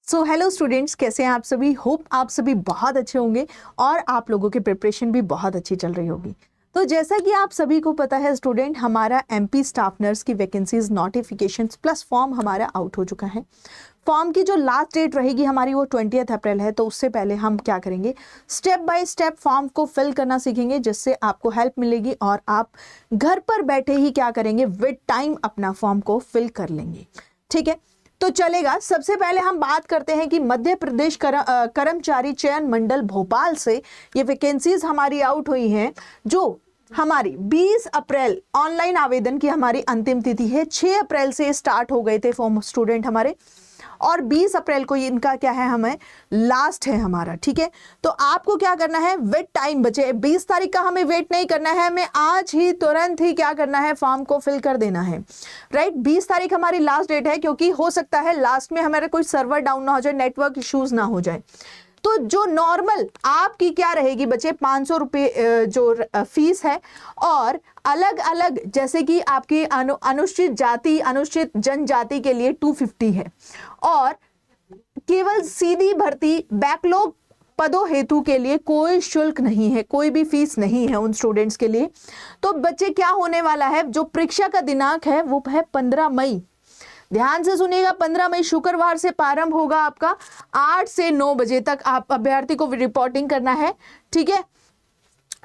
So hello students, कैसे हैं आप सभी। होप आप सभी बहुत अच्छे होंगे और आप लोगों की प्रिपरेशन भी बहुत अच्छी चल रही होगी। तो जैसा कि आप सभी को पता है स्टूडेंट, हमारा एमपी स्टाफ नर्स की वैकेंसीज नोटिफिकेशंस प्लस फॉर्म हमारा आउट हो चुका है। फॉर्म की जो लास्ट डेट रहेगी हमारी वो 20 अप्रैल है। तो उससे पहले हम क्या करेंगे, स्टेप बाय स्टेप फॉर्म को फिल करना सीखेंगे, जिससे आपको हेल्प मिलेगी और आप घर पर बैठे ही क्या करेंगे, विद टाइम अपना फॉर्म को फिल कर लेंगे। ठीक है, तो चलेगा। सबसे पहले हम बात करते हैं कि मध्य प्रदेश कर्मचारी चयन मंडल भोपाल से ये वैकेंसीज हमारी आउट हुई हैं, जो हमारी 20 अप्रैल ऑनलाइन आवेदन की हमारी अंतिम तिथि है। 6 अप्रैल से स्टार्ट हो गए थे फॉर्म स्टूडेंट हमारे, और 20 अप्रैल को इनका क्या है, हमें लास्ट है हमारा। ठीक है, तो आपको क्या करना है, वेट टाइम बचे 20 तारीख का, हमें वेट नहीं करना है, हमें आज ही तुरंत ही क्या करना है, फॉर्म को फिल कर देना है। राइट, 20 तारीख हमारी लास्ट डेट है, क्योंकि हो सकता है लास्ट में हमारा कोई सर्वर डाउन ना हो जाए, नेटवर्क इश्यूज ना हो जाए। तो जो नॉर्मल आपकी क्या रहेगी बच्चे, 500 रुपये जो फीस है, और अलग अलग जैसे कि आपकी अनुसूचित जाति अनुसूचित जनजाति के लिए 250 है, और केवल सीधी भर्ती बैकलॉग पदों हेतु के लिए कोई शुल्क नहीं है, कोई भी फीस नहीं है उन स्टूडेंट्स के लिए। तो बच्चे क्या होने वाला है, जो परीक्षा का दिनांक है वो है 15 मई। ध्यान से सुनिएगा, 15 मई शुक्रवार से प्रारंभ होगा आपका। 8 से 9 बजे तक आप अभ्यर्थी को रिपोर्टिंग करना है। ठीक है,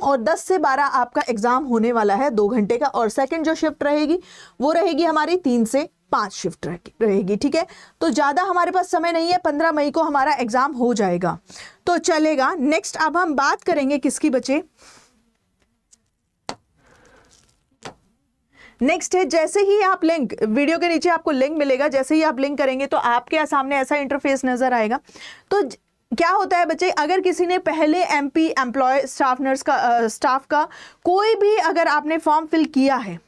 और 10 से 12 आपका एग्जाम होने वाला है 2 घंटे का, और सेकंड जो शिफ्ट रहेगी वो रहेगी हमारी 3 से 5 शिफ्ट रहेगी। ठीक है, तो ज़्यादा हमारे पास समय नहीं है, 15 मई को हमारा एग्जाम हो जाएगा, तो चलेगा। नेक्स्ट अब हम बात करेंगे किसकी बच्चे, नेक्स्ट है, जैसे ही आप लिंक, वीडियो के नीचे आपको लिंक मिलेगा, जैसे ही आप लिंक करेंगे तो आपके सामने ऐसा इंटरफेस नजर आएगा। तो क्या होता है बच्चे, अगर किसी ने पहले एमपी एम्प्लॉय स्टाफ नर्स का स्टाफ का कोई भी अगर आपने फॉर्म फिल किया है,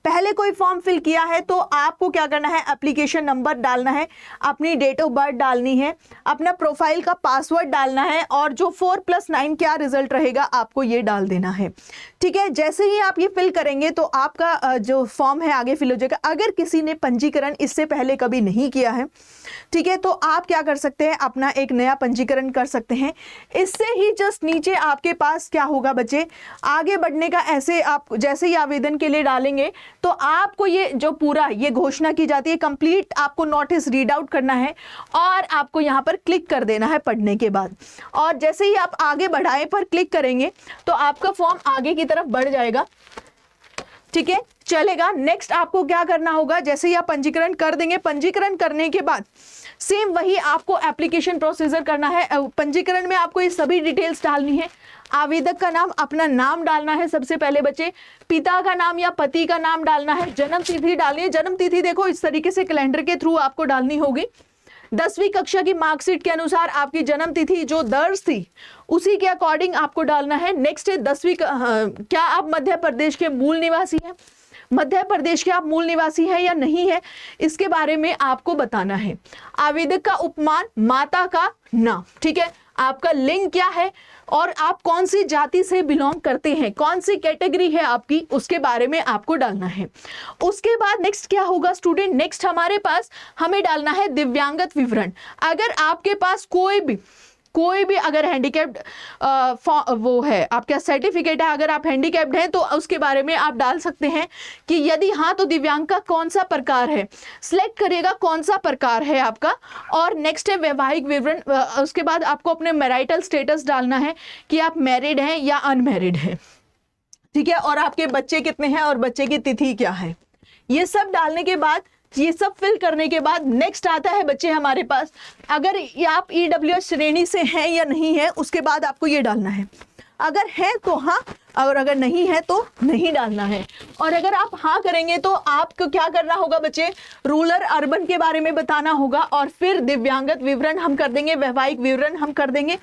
पहले कोई फॉर्म फिल किया है, तो आपको क्या करना है, एप्लीकेशन नंबर डालना है, अपनी डेट ऑफ बर्थ डालनी है, अपना प्रोफाइल का पासवर्ड डालना है, और जो 4+9 क्या रिजल्ट रहेगा आपको ये डाल देना है। ठीक है, जैसे ही आप ये फिल करेंगे तो आपका जो फॉर्म है आगे फिल हो जाएगा। अगर किसी ने पंजीकरण इससे पहले कभी नहीं किया है, ठीक है, तो आप क्या कर सकते हैं, अपना एक नया पंजीकरण कर सकते हैं। इससे ही जस्ट नीचे आपके पास क्या होगा बच्चे, आगे बढ़ने का, ऐसे आप जैसे ही आवेदन के लिए डालेंगे तो आपको ये जो पूरा ये घोषणा की जाती है, कंप्लीट आपको नोटिस रीड आउट करना है, और आपको यहाँ पर क्लिक कर देना है पढ़ने के बाद। और जैसे ही आप आगे बढ़ाए पर क्लिक करेंगे तो आपका फॉर्म आगे की तरफ बढ़ जाएगा। ठीक है, चलेगा। नेक्स्ट आपको क्या करना होगा, जैसे ही आप पंजीकरण कर देंगे, पंजीकरण करने के बाद सेम वही आपको एप्लीकेशन प्रोसीजर करना है। पंजीकरण में आपको ये सभी डिटेल्स डालनी है। आवेदक का नाम, अपना नाम डालना है सबसे पहले बच्चे, पिता का नाम या पति का नाम डालना है, जन्म तिथि डालनी है। जन्म तिथि देखो इस तरीके से कैलेंडर के थ्रू आपको डालनी होगी। 10वीं कक्षा की मार्कशीट के अनुसार आपकी जन्म तिथि जो दर्ज थी उसी के अकॉर्डिंग आपको डालना है। नेक्स्ट है 10वीं क्या आप मध्य प्रदेश के मूल निवासी हैं, मध्य प्रदेश के आप मूल निवासी हैं या नहीं है, इसके बारे में आपको बताना है। आवेदक का उपमान, माता का नाम, ठीक है, आपका लिंग क्या है, और आप कौन सी जाति से बिलोंग करते हैं, कौन सी कैटेगरी है आपकी, उसके बारे में आपको डालना है। उसके बाद नेक्स्ट क्या होगा स्टूडेंट, नेक्स्ट हमारे पास हमें डालना है दिव्यांगत विवरण। अगर आपके पास कोई भी अगर हैंडीकैप्ड वो है, आपका सर्टिफिकेट है, अगर आप हैंडीकैप्ड हैं तो उसके बारे में आप डाल सकते हैं कि यदि हाँ तो दिव्यांग का कौन सा प्रकार है, सिलेक्ट करिएगा कौन सा प्रकार है आपका। और नेक्स्ट है वैवाहिक विवरण। उसके बाद आपको अपने मैरिटल स्टेटस डालना है कि आप मैरिड हैं या अनमैरिड हैं। ठीक है, और आपके बच्चे कितने हैं और बच्चे की तिथि क्या है, ये सब डालने के बाद, ये सब फिल करने के बाद नेक्स्ट आता है बच्चे हमारे पास, अगर आप EWS श्रेणी से हैं या नहीं है, उसके बाद आपको ये डालना है। अगर है तो हाँ, और अगर नहीं है तो नहीं डालना है। और अगर आप हाँ करेंगे तो आपको क्या करना होगा बच्चे, रूरल अर्बन के बारे में बताना होगा, और फिर दिव्यांगत विवरण हम कर देंगे, वैवाहिक विवरण हम कर देंगे,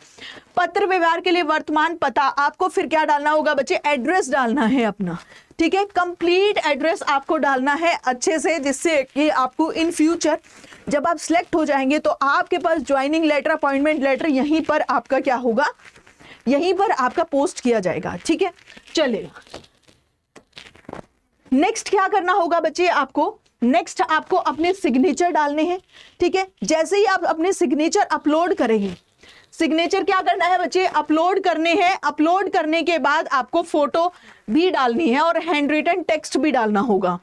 पत्र व्यवहार के लिए वर्तमान पता, आपको फिर क्या डालना होगा बच्चे, एड्रेस डालना है अपना। ठीक है, कंप्लीट एड्रेस आपको डालना है अच्छे से, जिससे कि आपको इन फ्यूचर जब आप सिलेक्ट हो जाएंगे तो आपके पास ज्वाइनिंग लेटर, अपॉइंटमेंट लेटर यहीं पर आपका क्या होगा, यहीं पर आपका पोस्ट किया जाएगा। ठीक है, चलेगा। नेक्स्ट क्या करना होगा बच्चे आपको, नेक्स्ट आपको अपने सिग्नेचर डालने हैं, ठीक है। जैसे ही आप अपने सिग्नेचर अपलोड करेंगे, सिग्नेचर क्या करना है बच्चे, अपलोड करने हैं। अपलोड करने के बाद आपको फोटो भी डालनी है और हैंड रिटन टेक्स्ट भी डालना होगा,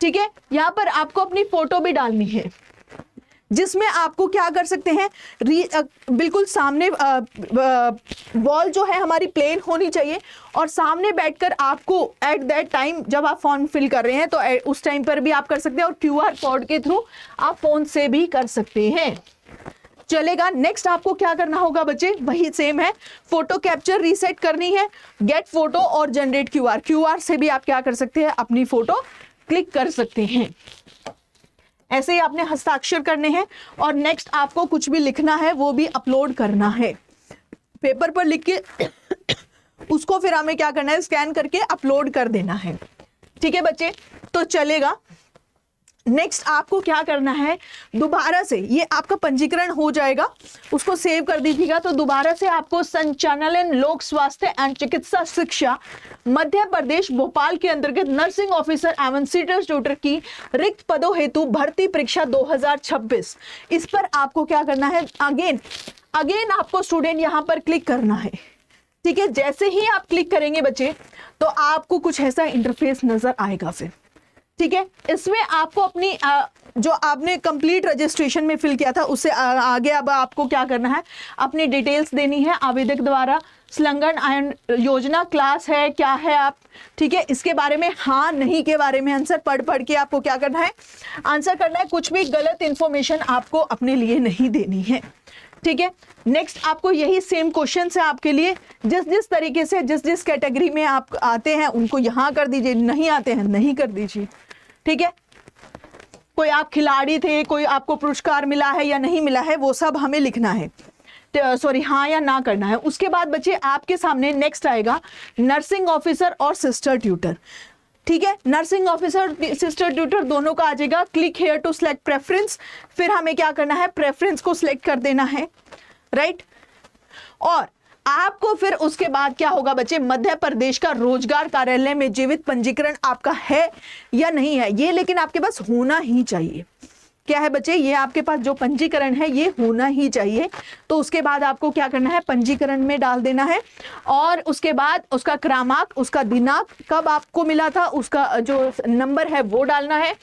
ठीक है। यहां पर आपको अपनी फोटो भी डालनी है, जिसमें आपको क्या कर सकते हैं, बिल्कुल सामने वॉल जो है हमारी प्लेन होनी चाहिए और सामने बैठकर आपको एट दैट टाइम जब आप फॉर्म फिल कर रहे हैं तो उस टाइम पर भी आप कर सकते हैं और QR कोड के थ्रू आप फोन से भी कर सकते हैं, चलेगा। नेक्स्ट आपको क्या करना होगा बच्चे, वही सेम है, फोटो कैप्चर रीसेट करनी है, गेट फोटो और जनरेट QR से भी आप क्या कर सकते हैं, अपनी फोटो क्लिक कर सकते हैं। ऐसे ही आपने हस्ताक्षर करने हैं और नेक्स्ट आपको कुछ भी लिखना है वो भी अपलोड करना है, पेपर पर लिख के उसको फिर हमें क्या करना है, स्कैन करके अपलोड कर देना है, ठीक है बच्चे। तो चलेगा। नेक्स्ट आपको क्या करना है, दोबारा से ये आपका पंजीकरण हो जाएगा, उसको सेव कर दीजिएगा। तो दोबारा से आपको संचालन लोक स्वास्थ्य एवं चिकित्सा शिक्षा मध्य प्रदेश भोपाल के अंतर्गत नर्सिंग ऑफिसर एवं सीनियर ट्यूटर की रिक्त पदों हेतु भर्ती परीक्षा 2026, इस पर आपको क्या करना है, अगेन आपको स्टूडेंट यहां पर क्लिक करना है, ठीक है। जैसे ही आप क्लिक करेंगे बच्चे तो आपको कुछ ऐसा इंटरफेस नजर आएगा फिर, ठीक है। इसमें आपको अपनी जो आपने कंप्लीट रजिस्ट्रेशन में फिल किया था उससे आगे अब आपको क्या करना है, अपनी डिटेल्स देनी है। आवेदक द्वारा संलग्न आयन योजना क्लास है, क्या है आप, ठीक है। इसके बारे में हाँ नहीं के बारे में आंसर पढ़ के आपको क्या करना है, आंसर करना है। कुछ भी गलत इंफॉर्मेशन आपको अपने लिए नहीं देनी है, ठीक है। नेक्स्ट आपको यही सेम क्वेश्चन है आपके लिए, जिस तरीके से जिस कैटेगरी में आप आते हैं उनको यहाँ कर दीजिए, नहीं आते हैं नहीं कर दीजिए, ठीक है। कोई आप खिलाड़ी थे, कोई आपको पुरस्कार मिला है या नहीं मिला है, वो सब हमें लिखना है, सॉरी हाँ या ना करना है। उसके बाद बच्चे आपके सामने नेक्स्ट आएगा नर्सिंग ऑफिसर और सिस्टर ट्यूटर, ठीक है। नर्सिंग ऑफिसर सिस्टर ट्यूटर दोनों का आ जाएगा। Click here to select preference, फिर हमें क्या करना है, प्रेफरेंस को सिलेक्ट कर देना है, राइट। और आपको फिर उसके बाद क्या होगा बच्चे, मध्य प्रदेश का रोजगार कार्यालय में जीवित पंजीकरण आपका है या नहीं है, ये लेकिन आपके पास होना ही चाहिए। क्या है बच्चे, ये आपके पास जो पंजीकरण है ये होना ही चाहिए। तो उसके बाद आपको क्या करना है, पंजीकरण में डाल देना है और उसके बाद उसका क्रमांक, उसका दिनांक, कब आपको मिला था, उसका जो नंबर है वो डालना है।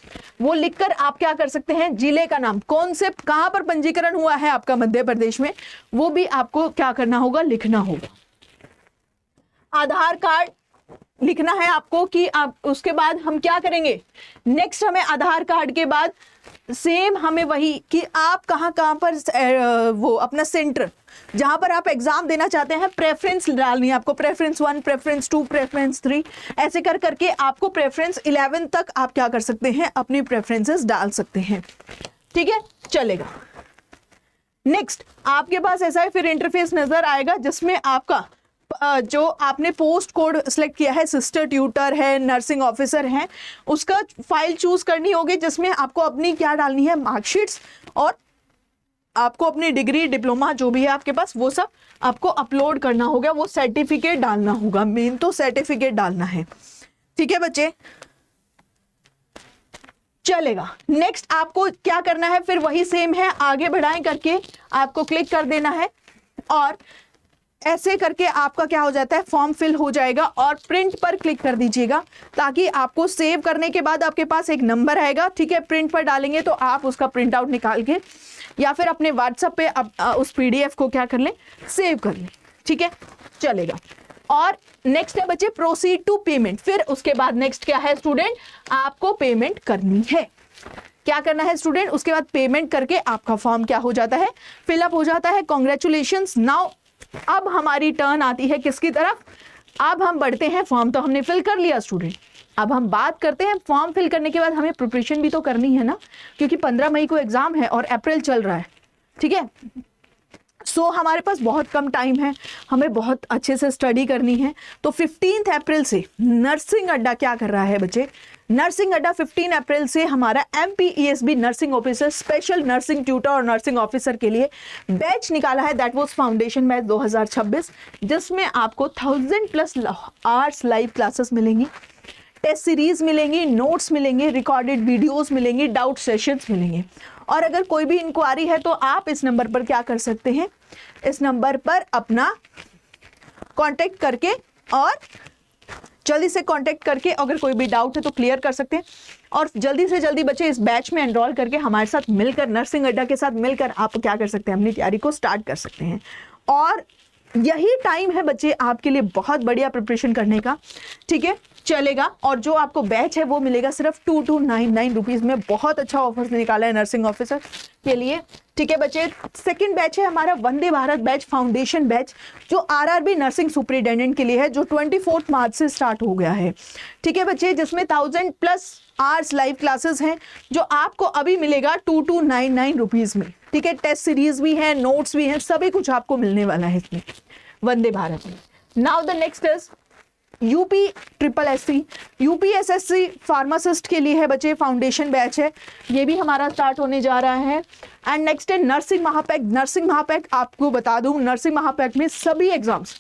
वो लिखकर आप क्या कर सकते हैं, जिले का नाम, कौन से कहां पर पंजीकरण हुआ है आपका मध्य प्रदेश में, वो भी आपको क्या करना होगा, लिखना होगा। आधार कार्ड लिखना है आपको कि आप, उसके बाद हम क्या करेंगे, नेक्स्ट हमें आधार कार्ड के बाद सेम हमें वही कि आप कहां पर वो अपना सेंटर जहां पर आप एग्जाम देना चाहते हैं, प्रेफरेंस डालनी है आपको, प्रेफरेंस 1, प्रेफरेंस 2, प्रेफरेंस 3, ऐसे कर करके आपको प्रेफरेंस 11 तक आप क्या कर सकते हैं, अपनी प्रेफरेंसेस डाल सकते हैं, ठीक है, चलेगा। नेक्स्ट आपके पास ऐसा है फिर इंटरफेस नजर आएगा जिसमें आपका जो आपने पोस्ट कोड सिलेक्ट किया है, सिस्टर ट्यूटर है, नर्सिंग ऑफिसर है, उसका फाइल चूज करनी होगी जिसमें आपको अपनी क्या डालनी है, मार्कशीट्स और आपको अपनी डिग्री डिप्लोमा जो भी है आपके पास वो सब आपको अपलोड करना होगा, वो सर्टिफिकेट डालना होगा, मेन तो सर्टिफिकेट डालना है, ठीक है बच्चे, चलेगा। नेक्स्ट आपको क्या करना है, फिर वही सेम है, आगे बढ़ाएं करके आपको क्लिक कर देना है और ऐसे करके आपका क्या हो जाता है, फॉर्म फिल हो जाएगा और प्रिंट पर क्लिक कर दीजिएगा ताकि आपको सेव करने के बाद आपके पास एक नंबर आएगा, ठीक है। प्रिंट पर डालेंगे तो आप उसका प्रिंट आउट निकाल के या फिर अपने व्हाट्सएप पे उस PDF को क्या कर लें, सेव कर लें, ठीक है, चलेगा। और नेक्स्ट है बच्चे प्रोसीड टू पेमेंट, फिर उसके बाद नेक्स्ट क्या है स्टूडेंट, आपको पेमेंट करनी है। क्या करना है स्टूडेंट, उसके बाद पेमेंट करके आपका फॉर्म क्या हो जाता है, फिलअप हो जाता है। कॉन्ग्रेचुलेशंस। नाउ अब हमारी टर्न आती है किसकी तरफ, अब हम बढ़ते हैं, फॉर्म तो हमने फिल कर लिया स्टूडेंट, अब हम बात करते हैं फॉर्म फिल करने के बाद हमें प्रिपरेशन भी तो करनी है ना, क्योंकि 15 मई को एग्जाम है और अप्रैल चल रहा है, ठीक है। सो हमारे पास बहुत कम टाइम है, हमें बहुत अच्छे से स्टडी करनी है। तो 15 अप्रैल से नर्सिंग अड्डा क्या कर रहा है बच्चे, नर्सिंग अड्डा 15 अप्रैल से हमारा MPESB nursing officer, special nursing tutor और नर्सिंग ऑफिसर के लिए बैच निकाला है, दैट वाज फाउंडेशन बैच 2026, जिसमें आपको 1000+ आवर्स लाइव क्लासेस मिलेंगी, टेस्ट सीरीज मिलेंगी, नोट्स मिलेंगे, रिकॉर्डेड वीडियोस मिलेंगी, डाउट सेशंस मिलेंगे। और अगर कोई भी इंक्वायरी है तो आप इस नंबर पर क्या कर सकते हैं, इस नंबर पर अपना कांटेक्ट करके और जल्दी से कांटेक्ट करके अगर कोई भी डाउट है तो क्लियर कर सकते हैं। और जल्दी से जल्दी बच्चे इस बैच में एनरोल करके हमारे साथ मिलकर, नर्सिंग अड्डा के साथ मिलकर आप क्या कर सकते हैं, अपनी तैयारी को स्टार्ट कर सकते हैं। और यही टाइम है बच्चे आपके लिए बहुत बढ़िया प्रिपरेशन करने का, ठीक है, चलेगा। और जो आपको बैच है वो मिलेगा सिर्फ 2299 रुपीज़ में। बहुत अच्छा ऑफर निकाला है नर्सिंग ऑफिसर के लिए, ठीक है बच्चे। सेकंड बैच है हमारा Vande Bharat batch, foundation batch, जो आरआरबी नर्सिंग सुपरिटेंडेंट के लिए है, जो 24 मार्च से स्टार्ट हो गया है, ठीक है बच्चे, जिसमें 1000+ आवर्स लाइव क्लासेस हैं, जो आपको अभी मिलेगा 2299 रुपीज़ में, ठीक है। टेस्ट सीरीज भी है, नोट्स भी हैं, सभी कुछ आपको मिलने वाला है इसमें वंदे भारत में। Now the next is UP triple SC, UPSSC pharmacist के लिए है बच्चे, फाउंडेशन बैच है, ये भी हमारा स्टार्ट होने जा रहा है। एंड नेक्स्ट है नर्सिंग महापैक। नर्सिंग महापैक आपको बता दूं, नर्सिंग महापैक में सभी एग्जाम्स,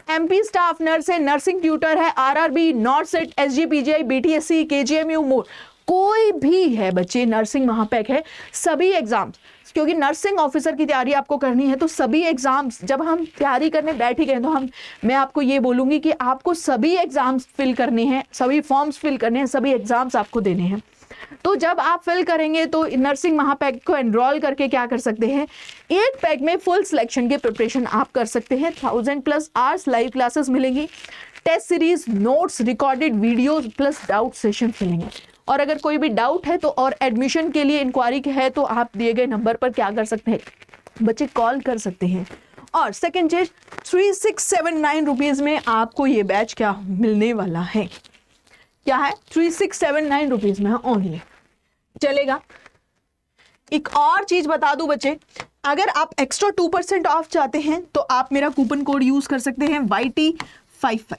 एमपी स्टाफ नर्स है, नर्सिंग ट्यूटर है, RRB, NORCET, SGPGI, BTSC, KGMU, more, कोई भी है बच्चे, नर्सिंग महापैक है। सभी एग्जाम्स, क्योंकि नर्सिंग ऑफिसर की तैयारी आपको करनी है तो सभी एग्जाम्स, जब हम तैयारी करने बैठ ही गए तो मैं आपको ये बोलूँगी कि आपको सभी एग्जाम्स फिल करने हैं, सभी फॉर्म्स फिल करने हैं, सभी एग्जाम्स आपको देने हैं। तो जब आप फिल करेंगे तो नर्सिंग महापैक को एनरोल करके क्या कर सकते हैं, एक पैक में फुल सिलेक्शन की प्रिपरेशन आप कर सकते हैं। 1000+ आवर्स लाइव क्लासेस मिलेंगी, test series, notes, recorded videos plus doubt session मिलेंगे। और अगर कोई भी डाउट है तो और एडमिशन के लिए इंक्वायरी है तो आप दिए गए नंबर पर क्या कर सकते हैं बच्चे, कॉल कर सकते हैं। और सेकेंड चीज 3679 रुपीज़ में आपको ये बैच क्या मिलने वाला है, क्या है, 3679 रुपीज़ में ओनली, चलेगा। एक और चीज बता दूं बच्चे, अगर आप एक्स्ट्रा 2% ऑफ चाहते हैं तो आप मेरा कूपन कोड यूज कर सकते हैं YT55।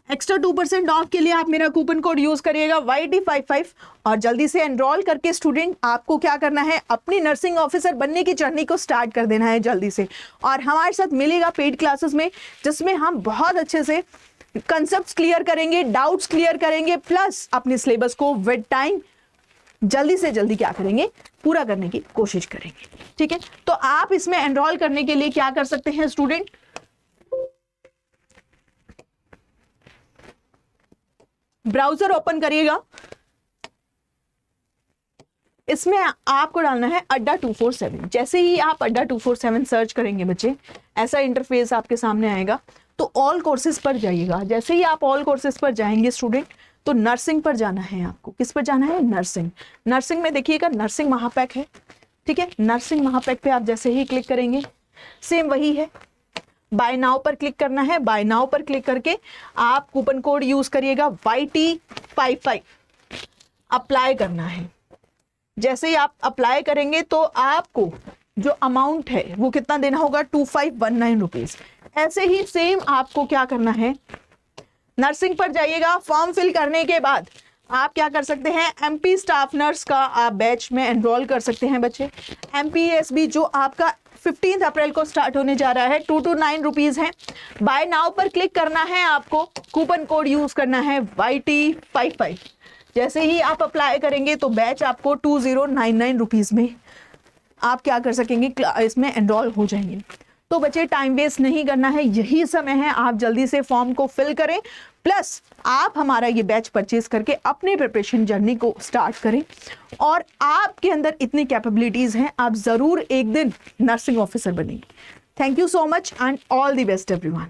एक्स्ट्रा 2% ऑफ के लिए आप मेरा कूपन कोड यूज करिएगा YT55 और जल्दी से एनरोल करके स्टूडेंट आपको क्या करना है, अपनी नर्सिंग ऑफिसर बनने की जर्नी को स्टार्ट कर देना है जल्दी से। और हमारे साथ मिलेगा पेड क्लासेस में, जिसमें हम बहुत अच्छे से कंसेप्ट्स क्लियर करेंगे, डाउट्स क्लियर करेंगे, प्लस अपने सिलेबस को विद टाइम जल्दी से जल्दी क्या करेंगे, पूरा करने की कोशिश करेंगे, ठीक है। तो आप इसमें एनरोल करने के लिए क्या कर सकते हैं स्टूडेंट, ब्राउजर ओपन करिएगा, इसमें आपको डालना है अड्डा 247। जैसे ही आप अड्डा 247 सर्च करेंगे बच्चे, ऐसा इंटरफेस आपके सामने आएगा। तो ऑल कोर्सेज पर जाइएगा। जैसे ही आप ऑल कोर्सेज पर जाएंगे स्टूडेंट, तो नर्सिंग पर जाना है आपको। किस पर जाना है, नर्सिंग। नर्सिंग में देखिएगा नर्सिंग महापैक है, ठीक है। नर्सिंग महापैक पे आप जैसे ही क्लिक करेंगे, सेम वही है, बाय नाउ पर क्लिक करना है। बाय नाउ पर क्लिक करके आप कूपन कोड यूज करिएगा YT55, अप्लाई करना है। जैसे ही आप अप्लाई करेंगे तो आपको जो अमाउंट है वो कितना देना होगा, 2519 रुपीज। ऐसे ही सेम आपको क्या करना है, नर्सिंग पर जाइएगा। फॉर्म फिल करने के बाद आप क्या कर सकते हैं, एमपी स्टाफ नर्स का आप बैच में एनरोल कर सकते हैं बच्चे। MPSB जो आपका 15 अप्रैल को स्टार्ट होने जा रहा है, 229 रुपीज़ है। बाय नाउ पर क्लिक करना है, आपको कूपन कोड यूज करना है YT55। जैसे ही आप अप्लाई करेंगे तो बैच आपको 2099 रुपीज़ में आप क्या कर सकेंगे, इसमें एनरोल हो जाएंगे। तो बच्चे टाइम वेस्ट नहीं करना है, यही समय है, आप जल्दी से फॉर्म को फिल करें, प्लस आप हमारा ये बैच परचेज करके अपने प्रिपरेशन जर्नी को स्टार्ट करें। और आपके अंदर इतनी कैपेबिलिटीज़ हैं, आप ज़रूर एक दिन नर्सिंग ऑफिसर बनेंगे। Thank you so much and all the best everyone.